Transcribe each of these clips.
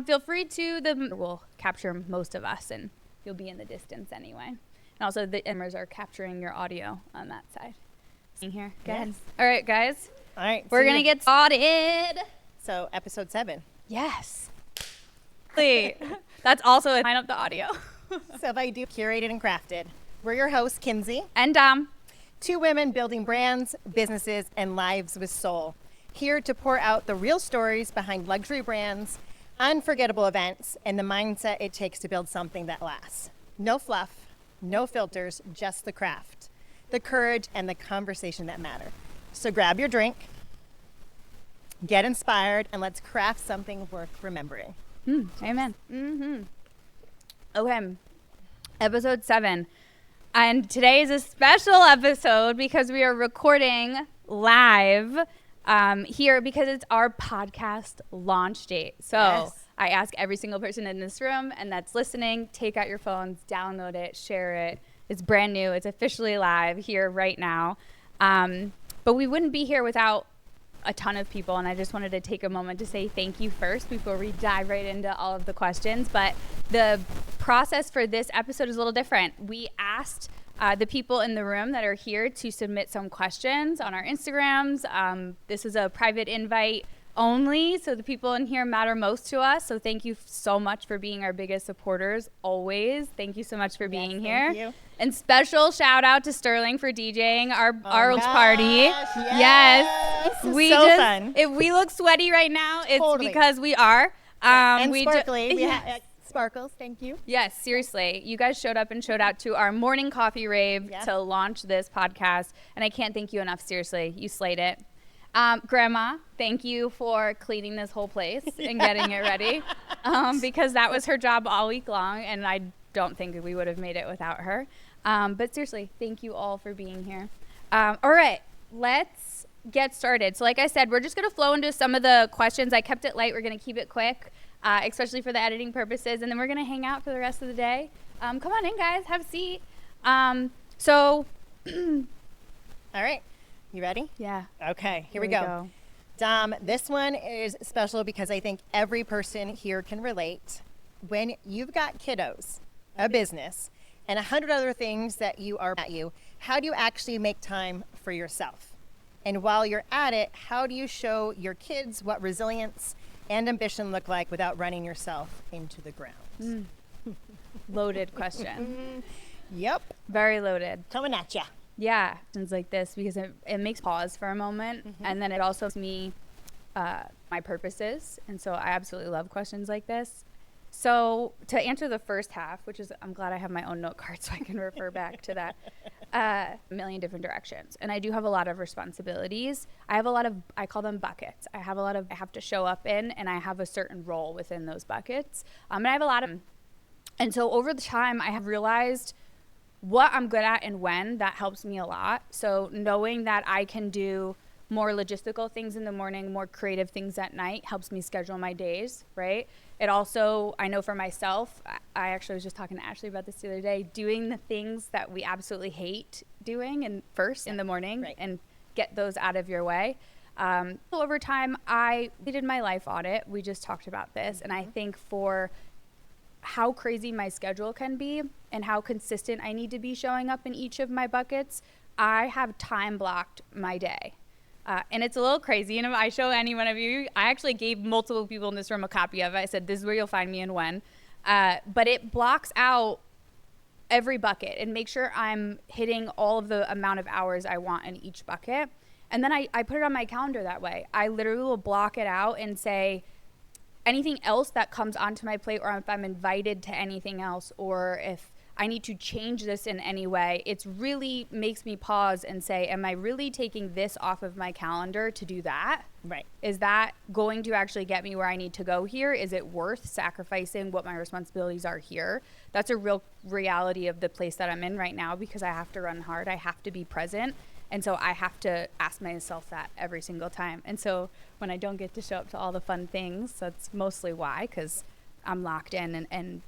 Feel free to, we'll capture most of us and you'll be in the distance anyway. And also the cameras are capturing your audio on that side. Here, go ahead. All right, guys. All right. We're going to get started. So episode 7. Yes. That's also a line up the audio. So if I do curated and crafted. We're your hosts, Kinsey. And 2 women building brands, businesses, and lives with soul. Here to pour out the real stories behind luxury brands, unforgettable events, and the mindset it takes to build something that lasts. No fluff, no filters, just the craft, the courage, and the conversation that matter. So grab your drink, get inspired, and let's craft something worth remembering. Amen. Okay, episode 7. And today is a special episode because we are recording live here because it's our podcast launch date. So I ask every single person in this room and that's listening, take out your phones, download it, share it. It's brand new. It's officially live here right now. But we wouldn't be here without a ton of people. And I just wanted to take a moment to say thank you first before we dive right into all of the questions. But the process for this episode is a little different. We asked the people in the room that are here to submit some questions on our Instagrams. This is a private invite only, so the people in here matter most to us. So thank you so much for being our biggest supporters always. Thank you so much for being here. Thank you. And special shout out to Sterling for DJing our party. Yes. We so fun. If we look sweaty right now, it's because we are. And sparkly. Sparkles, thank you. Yes, seriously. You guys showed up and showed out to our morning coffee rave to launch this podcast. And I can't thank you enough, seriously. You slayed it. Grandma, thank you for cleaning this whole place and getting it ready because that was her job all week long. And I don't think we would have made it without her. But seriously, thank you all for being here. All right, let's get started. So like I said, we're just going to flow into some of the questions. I kept it light. We're going to keep it quick. Especially for the editing purposes, and then we're gonna hang out for the rest of the day. Come on in, guys, have a seat. All right, you ready? Yeah. Okay, here we go. Dom, this one is special because I think every person here can relate. When you've got kiddos, a business, and 100 other things that you are at you, how do you actually make time for yourself? And while you're at it, how do you show your kids what resilience and ambition look like without running yourself into the ground? Loaded question. Yep. Very loaded. Coming at ya. Yeah, things like this because it makes pause for a moment, and then it also gives me my purposes, and so I absolutely love questions like this. So to answer the first half, which is I'm glad I have my own note card so I can refer back to that, a million different directions. And I do have a lot of responsibilities. I have a lot of, I call them buckets. I have to show up in, and I have a certain role within those buckets. And I have a lot of, and so over the time I have realized what I'm good at and when. That helps me a lot. So knowing that I can do more logistical things in the morning, more creative things at night helps me schedule my days, right? It also, I know for myself, I actually was just talking to Ashley about this the other day, doing the things that we absolutely hate doing in the morning and get those out of your way. Over time, I did my life audit. We just talked about this. And I think for how crazy my schedule can be and how consistent I need to be showing up in each of my buckets, I have time blocked my day. And it's a little crazy. And if I show any one of you, I actually gave multiple people in this room a copy of it. I said, this is where you'll find me and when. But it blocks out every bucket and make sure I'm hitting all of the amount of hours I want in each bucket. And then I put it on my calendar that way. I literally will block it out and say, anything else that comes onto my plate, or if I'm invited to anything else, or if I need to change this in any way, it really makes me pause and say, am I really taking this off of my calendar to do that? Right. Is that going to actually get me where I need to go here? Is it worth sacrificing what my responsibilities are here? That's a real reality of the place that I'm in right now because I have to run hard. I have to be present. And so I have to ask myself that every single time. And so when I don't get to show up to all the fun things, that's mostly why, because I'm locked in and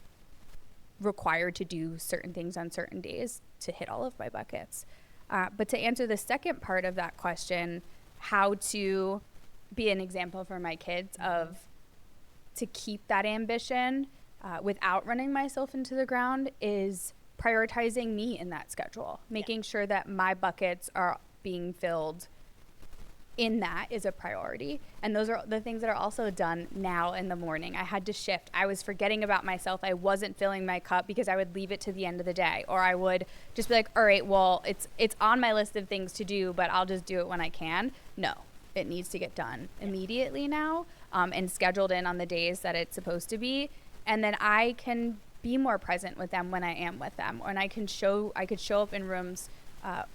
required to do certain things on certain days to hit all of my buckets. But to answer the second part of that question, how to be an example for my kids of to keep that ambition without running myself into the ground is prioritizing me in that schedule, making sure that my buckets are being filled in that is a priority. And those are the things that are also done now in the morning. I had to shift. I was forgetting about myself. I wasn't filling my cup because I would leave it to the end of the day, or I would just be like, all right, well, it's on my list of things to do, but I'll just do it when I can. No, it needs to get done immediately now, and scheduled in on the days that it's supposed to be. And then I can be more present with them when I am with them, and I could show up in rooms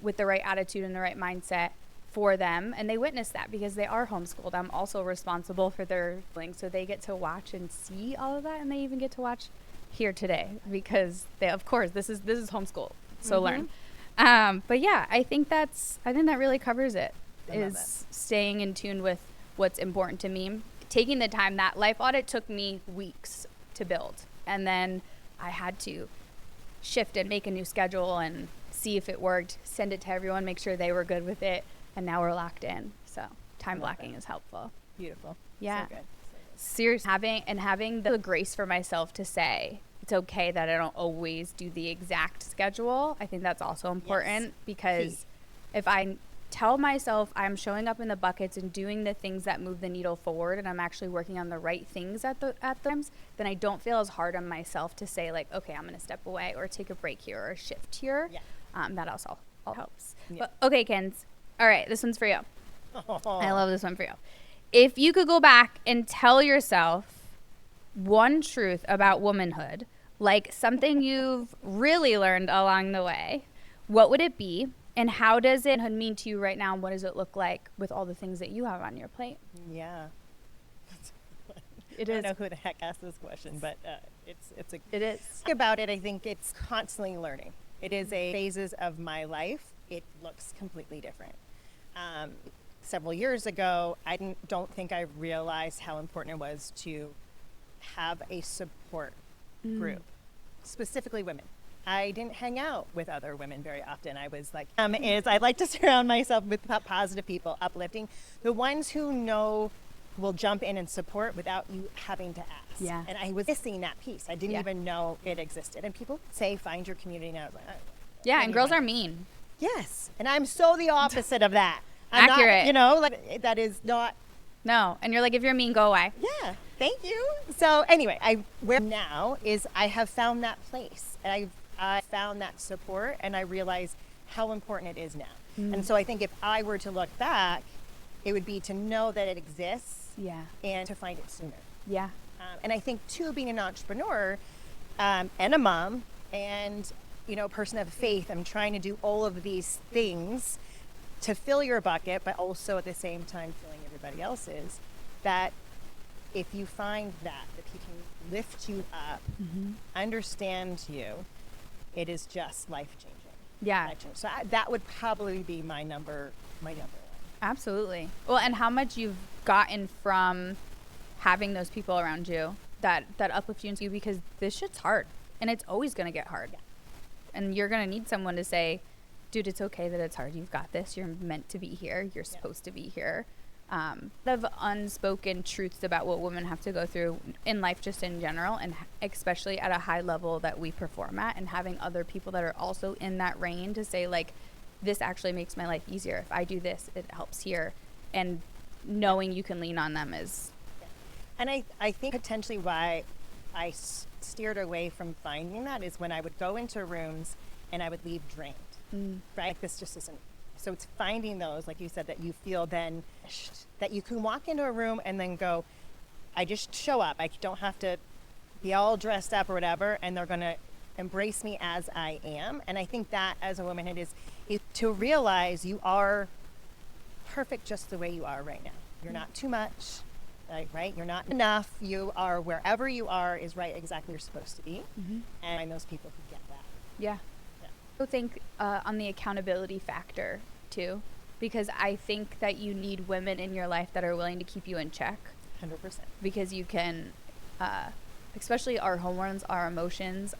with the right attitude and the right mindset for them, and they witness that because they are homeschooled. I'm also responsible for their siblings, so they get to watch and see all of that, and they even get to watch here today because they, of course, this is homeschool, so learn. But yeah, I think that really covers it. Is staying in tune with what's important to me, taking the time. That life audit took me weeks to build, and then I had to shift and make a new schedule and see if it worked, send it to everyone, make sure they were good with it. And now we're locked in. So time blocking is helpful. Beautiful. Yeah. So good. Seriously, having the grace for myself to say it's okay that I don't always do the exact schedule. I think that's also important because if I tell myself I'm showing up in the buckets and doing the things that move the needle forward, and I'm actually working on the right things at times, then I don't feel as hard on myself to say like, okay, I'm going to step away or take a break here or shift here. Yeah. That also all helps. Yeah. But okay, Kins. All right, this one's for you. I love this one for you. If you could go back and tell yourself one truth about womanhood, like something you've really learned along the way, what would it be? And how does it mean to you right now? And what does it look like with all the things that you have on your plate? Yeah. I don't know who the heck asked this question, but it is. Think about it, I think it's constantly learning. It is a phases of my life. It looks completely different. Several years ago, I don't think I realized how important it was to have a support group, specifically women. I didn't hang out with other women very often. I was like, I like to surround myself with positive people, uplifting, the ones who will jump in and support without you having to ask. Yeah. And I was missing that piece. I didn't even know it existed. And people say, find your community. And I was like, yeah, and girls are mean. Yes, and I'm so the opposite of that. I'm accurate. Not, that is not. No, and you're like, if you're mean, go away. Yeah, thank you. So anyway, where now is I have found that place, and I found that support, and I realize how important it is now. And so I think if I were to look back, it would be to know that it exists, and to find it sooner. Yeah. And I think too, being an entrepreneur, and a mom, and person of faith, I'm trying to do all of these things to fill your bucket, but also at the same time filling everybody else's, that if you find that people can lift you up, understand you, it is just life-changing. Yeah. Life-changing. So that would probably be my number one. Absolutely. Well, and how much you've gotten from having those people around you that uplift you, because this shit's hard, and it's always going to get hard. Yeah. And you're going to need someone to say, dude, it's okay that it's hard. You've got this. You're meant to be here. You're supposed to be here. Of unspoken truths about what women have to go through in life just in general, and especially at a high level that we perform at, and having other people that are also in that range to say, like, this actually makes my life easier. If I do this, it helps here. And knowing you can lean on them is... And I think potentially why I steered away from finding that is when I would go into rooms and I would leave drained. Right? Like, this just isn't. So it's finding those, like you said, that you feel then that you can walk into a room and then go, I just show up. I don't have to be all dressed up or whatever, and they're going to embrace me as I am. And I think that as a woman, it is to realize you are perfect just the way you are right now. You're not too much, right? You're not enough. You are wherever you are is right exactly where you're supposed to be. And find those people who get that. Yeah. I think on the accountability factor too, because I think that you need women in your life that are willing to keep you in check. 100%. Because you can, especially our hormones, our emotions,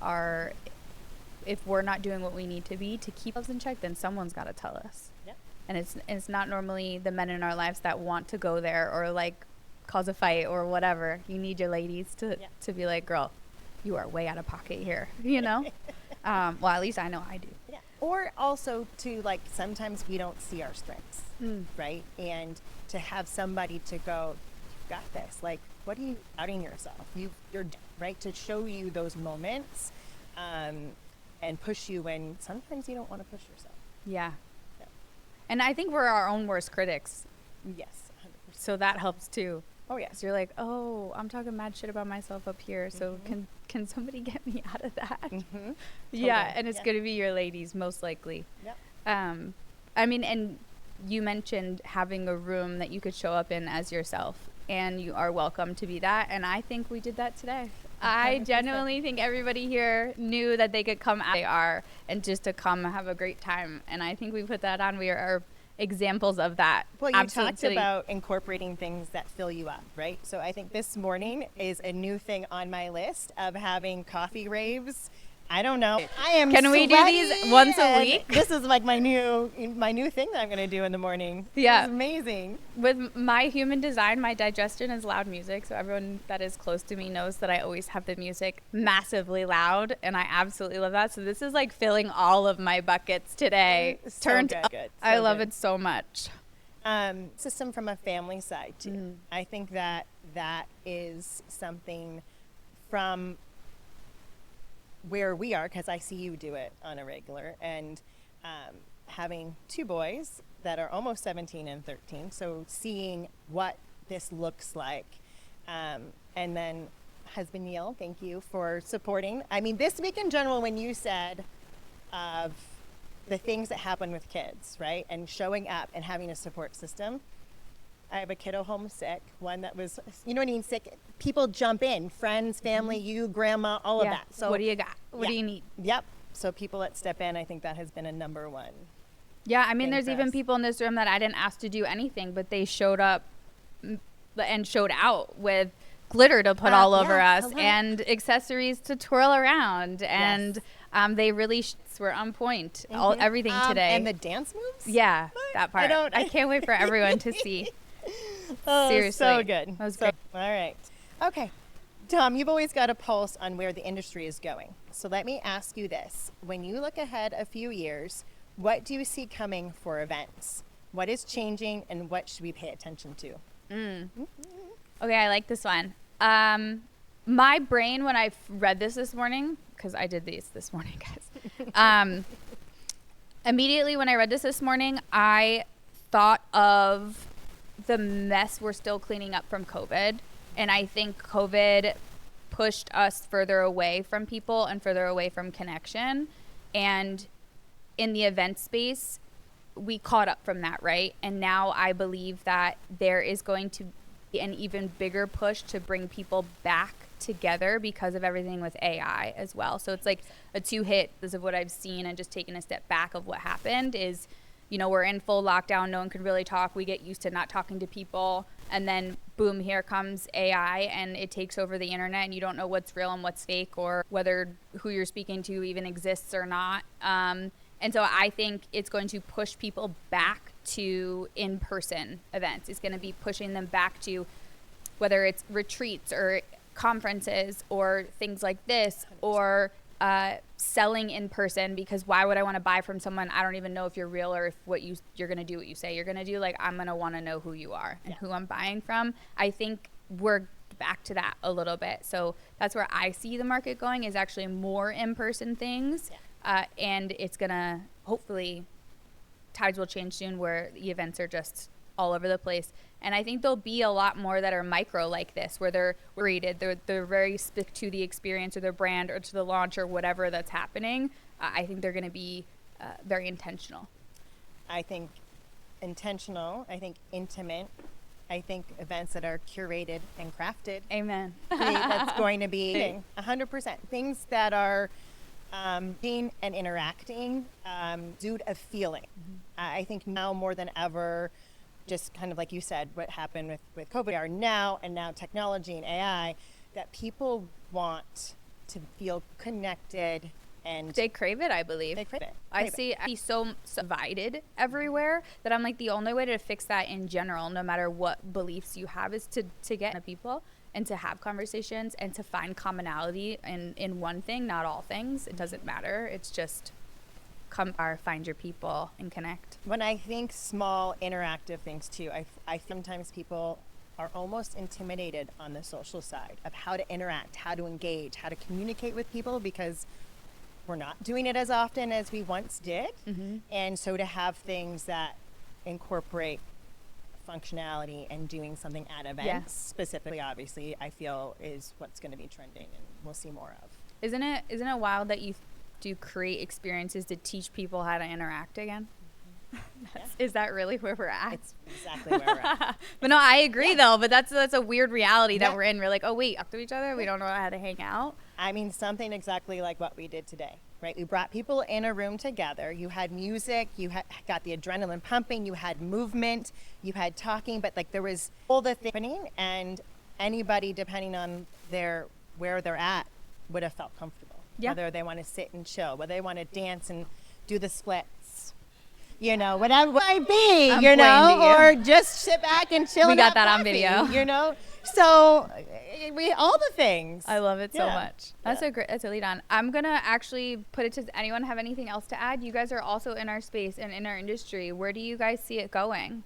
if we're not doing what we need to be to keep us in check, then someone's got to tell us. Yep. And it's not normally the men in our lives that want to go there or like cause a fight or whatever, you need your ladies to Yeah. to be like, girl, you are way out of pocket here, you know. Well, at least I know I do. Yeah. Or also to like, sometimes we don't see our strengths, right? And to have somebody to go, you got this. Like, what are you doubting yourself? You're right, to show you those moments, and push you when sometimes you don't want to push yourself. Yeah. Yeah. And I think we're our own worst critics, Yes, 100%. so that helps too. Oh yeah. 'Cause you're like, oh, I'm talking mad shit about myself up here, so can somebody get me out of that? Mm-hmm. Yeah, Totally. and it's Yeah. gonna be your ladies most likely. Yep. I mean, and you mentioned having a room that you could show up in as yourself, and you are welcome to be that. And I think we did that today. I 100%. genuinely think everybody here knew that they could come as they are and just to come have a great time. And I think we put that on. We are examples of that. Well, you talked Absolutely. about incorporating things that fill you up, right? So I think this morning is a new thing on my list of having coffee raves. I don't know. I am. Can we do these sweaty, once a and week? This is like my new thing that I'm going to do in the morning. Yeah. It's amazing. With my human design, my digestion is loud music. So everyone that is close to me knows that I always have the music massively loud, and I absolutely love that. So this is like filling all of my buckets today. So Turned good, up. good, I so love good. it so much. System from a family side too. I think that is something from where we are, because I see you do it on a regular, and having two boys that are almost 17 and 13, so seeing what this looks like, and then husband Neil, thank you for supporting. I mean, this week in general, when you said of the things that happen with kids, right, and showing up and having a support system. I have a kiddo home sick, one that was, you know what I mean, sick. People jump in, friends, family, you, grandma, all of that. So what do you got? What do yeah. you need? Yep. So people that step in, I think that has been a number one. Yeah, I mean, thing there's for even us. people in this room that I didn't ask to do anything, but they showed up and showed out with glitter to put all over yeah, us hello. and accessories to twirl around, and Yes. they really were on point. Everything today. And the dance moves? Yeah, that part. don't- I can't wait for everyone to see. Oh, Seriously. so good. That was So- great. All right. Okay. Tom, you've always got a pulse on where the industry is going. So let me ask you this. When you look ahead a few years, what do you see coming for events? What is changing, and what should we pay attention to? Okay, I like this one. My brain, when I read this morning, because I did these this morning, guys. Immediately when I read this morning, I thought of the mess we're still cleaning up from COVID. And I think COVID pushed us further away from people and further away from connection. And in the event space, we caught up from that, right? And now I believe that there is going to be an even bigger push to bring people back together because of everything with AI as well. So it's like a two-hit because of what I've seen, and just taking a step back of what happened is, you know, we're in full lockdown. No one could really talk. We get used to not talking to people. And then boom, here comes AI, and it takes over the internet, and you don't know what's real and what's fake, or whether who you're speaking to even exists or not. And so I think it's going to push people back to in-person events. It's going to be pushing them back to whether it's retreats or conferences or things like this, or selling in person, because why would I want to buy from someone I don't even know if you're real, or if you're going to do what you say you're going to do? Like, I'm going to want to know who you are and who I'm buying from. I think we're back to that a little bit. So that's where I see the market going, is actually more in-person things. And it's going to, hopefully, tides will change soon where the events are just all over the place. And I think there'll be a lot more that are micro like this, where they're rated, they're very specific to the experience or their brand or to the launch or whatever that's happening. I think they're going to be very intentional. I think intentional. I think intimate. I think events that are curated and crafted. Amen. That's going to be 100%. Things that are being and interacting, exude a feeling. I think now more than ever, just kind of like you said, what happened with COVID are now, and now technology and AI, that people want to feel connected And they crave it, I believe. they crave it. I see so divided everywhere that I'm like, the only way to fix that in general, no matter what beliefs you have, is to get to people and to have conversations and to find commonality in one thing, not all things. It doesn't matter. It's just find your people and connect. When I think small interactive things too, I sometimes people are almost intimidated on the social side of how to interact, how to engage, how to communicate with people, because we're not doing it as often as we once did. And so to have things that incorporate functionality and doing something at events specifically, obviously, I feel is what's going to be trending and we'll see more of. Isn't it wild that you do create experiences to teach people how to interact again? Is that really where we're at? It's exactly where we're at. But no, I agree though, but that's a weird reality that we're in. We're like, oh wait, up to each other, we don't know how to hang out. I mean, something exactly like what we did today, right? We brought people in a room together. You had music, you got the adrenaline pumping, you had movement, you had talking, but like there was all the things happening, and anybody, depending on where they're at, would have felt comfortable. Whether they want to sit and chill, whether they want to dance and do the splits, whatever it might be, or just sit back and chill. We got that on video. So we all the things. I love it so much. That's a lead on. I'm gonna actually put it to anyone have anything else to add. You guys are also in our space and in our industry. Where do you guys see it going?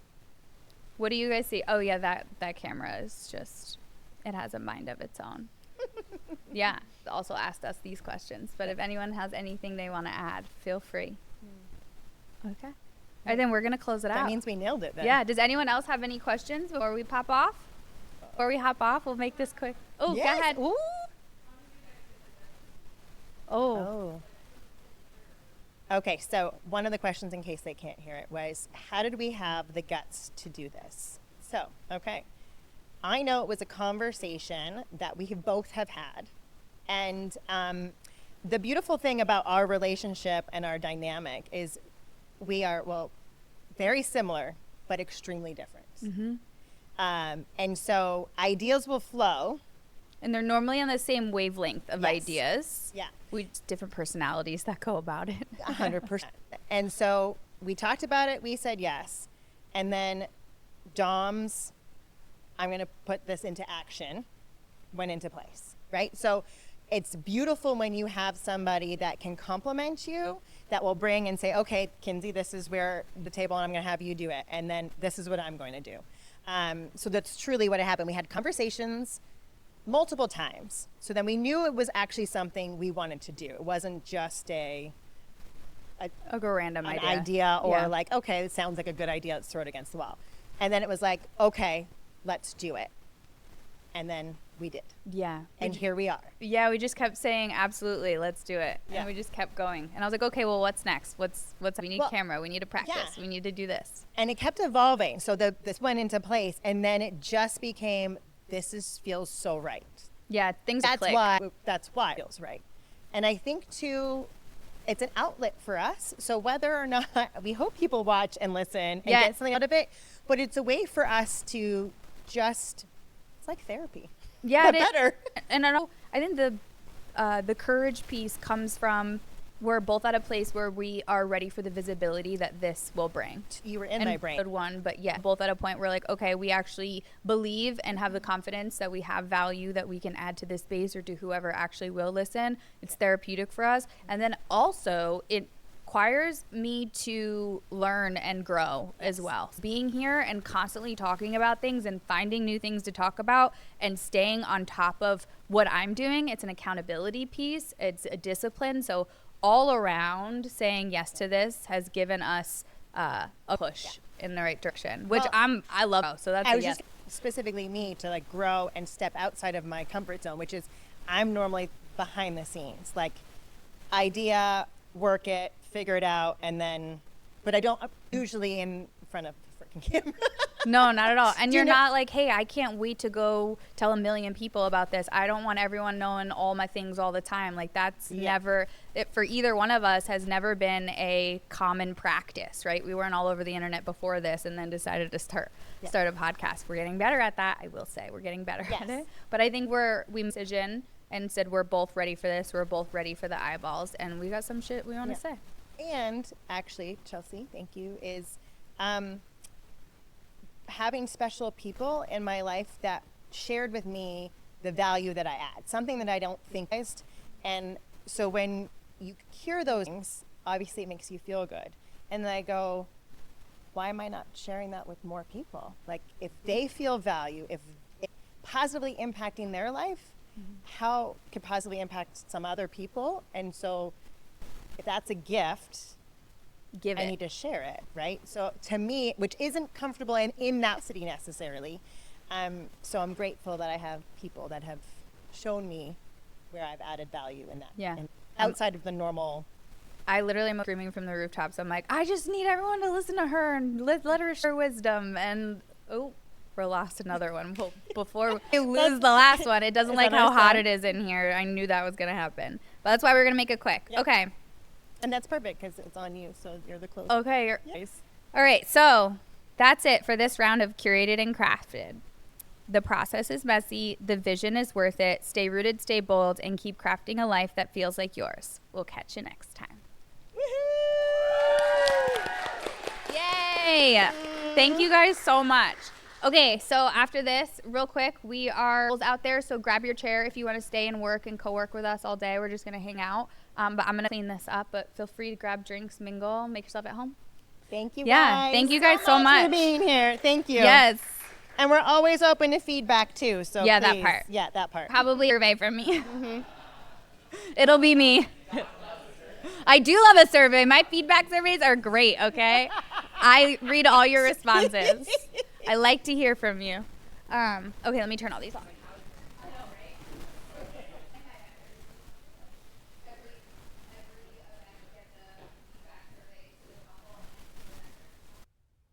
What do you guys see? Oh yeah, that camera is just, it has a mind of its own. Yeah, also asked us these questions, but if anyone has anything they want to add, feel free. Okay. All right, then we're gonna close it out. That means we nailed it then. Yeah. Does anyone else have any questions before we pop off? Before we hop off, we'll make this quick. Oh, yes. Go ahead. Ooh. Oh. Okay, so one of the questions, in case they can't hear it, was how did we have the guts to do this? So, okay. I know it was a conversation that we both have had. And the beautiful thing about our relationship and our dynamic is we are, very similar, but extremely different. And so ideas will flow. And they're normally on the same wavelength of ideas. Yeah. We just different personalities that go about it. 100%. And so we talked about it. We said yes. And then Dom's, I'm going to put this into action, went into place, right? So it's beautiful when you have somebody that can compliment you, that will bring and say, okay, Kinsey, this is where the table, and I'm going to have you do it. And then this is what I'm going to do. So that's truly what happened. We had conversations multiple times. So then we knew it was actually something we wanted to do. It wasn't just a random idea or like, okay, it sounds like a good idea. Let's throw it against the wall. And then it was like, okay, let's do it. And then we did. Yeah. And here we are. Yeah, we just kept saying, absolutely, let's do it. Yeah. And we just kept going. And I was like, okay, well, what's next? We need camera. We need to practice. We need to do this. And it kept evolving. So this went into place. And then it just became, feels so right. Yeah, That's why it feels right. And I think, too, it's an outlet for us. So whether or not, we hope people watch and listen and get something out of it. But it's a way for us to just, it's like therapy. Yeah, better. And I think the courage piece comes from we're both at a place where we are ready for the visibility that this will bring. You were in my brain. One, but yeah, both at a point where like, okay, we actually believe and have the confidence that we have value that we can add to this space or to whoever actually will listen. It's therapeutic for us. And then also it requires me to learn and grow as well. Being here and constantly talking about things and finding new things to talk about and staying on top of what I'm doing. It's an accountability piece. It's a discipline. So all around saying yes to this has given us a push in the right direction, which I love. So that's I was just specifically me to like grow and step outside of my comfort zone, which is I'm normally behind the scenes, like idea, work it, figure it out, and then, but I don't usually in front of the freaking camera. No, not at all. And you're not like, hey, I can't wait to go tell 1 million people about this. I don't want everyone knowing all my things all the time. Like that's never, for either one of us has never been a common practice, right? We weren't all over the internet before this and then decided to start a podcast. We're getting better at that. I will say we're getting better at it. But I think we decision and said, we're both ready for this. We're both ready for the eyeballs. And we got some shit we want to say. And actually, Chelsea, thank you, is having special people in my life that shared with me the value that I add, something that I don't think is. And so when you hear those things, obviously it makes you feel good. And then I go, why am I not sharing that with more people? Like, if they feel value, if it's positively impacting their life, how could possibly impact some other people? And so if that's a gift, I need to share it, right? So to me, which isn't comfortable in that city necessarily, so I'm grateful that I have people that have shown me where I've added value in that. Yeah. And outside of the normal. I literally am screaming from the rooftops. I'm like, I just need everyone to listen to her and let her share wisdom. And we're lost another one. Well, before we lose the last one, it doesn't like how hot it is in here. I knew that was going to happen. But that's why we're going to make it quick. Yep. Okay. And that's perfect because it's on you, so you're the closest. Okay. All right, so that's it for this round of Curated and Crafted. The process is messy. The vision is worth it. Stay rooted, stay bold, and keep crafting a life that feels like yours. We'll catch you next time. Woohoo! Yay! Thank you guys so much. Okay, so after this, real quick, we are out there, so grab your chair if you want to stay and work and co-work with us all day. We're just going to hang out. But I'm going to clean this up, but feel free to grab drinks, mingle, make yourself at home. Thank you guys. Thank you guys so much for being here. Thank you. Yes. And we're always open to feedback too, so yeah, please. that part. Yeah, that part. Probably a survey from me. It'll be me. I do love a survey. My feedback surveys are great, okay? I read all your responses. I like to hear from you. Okay, let me turn all these off.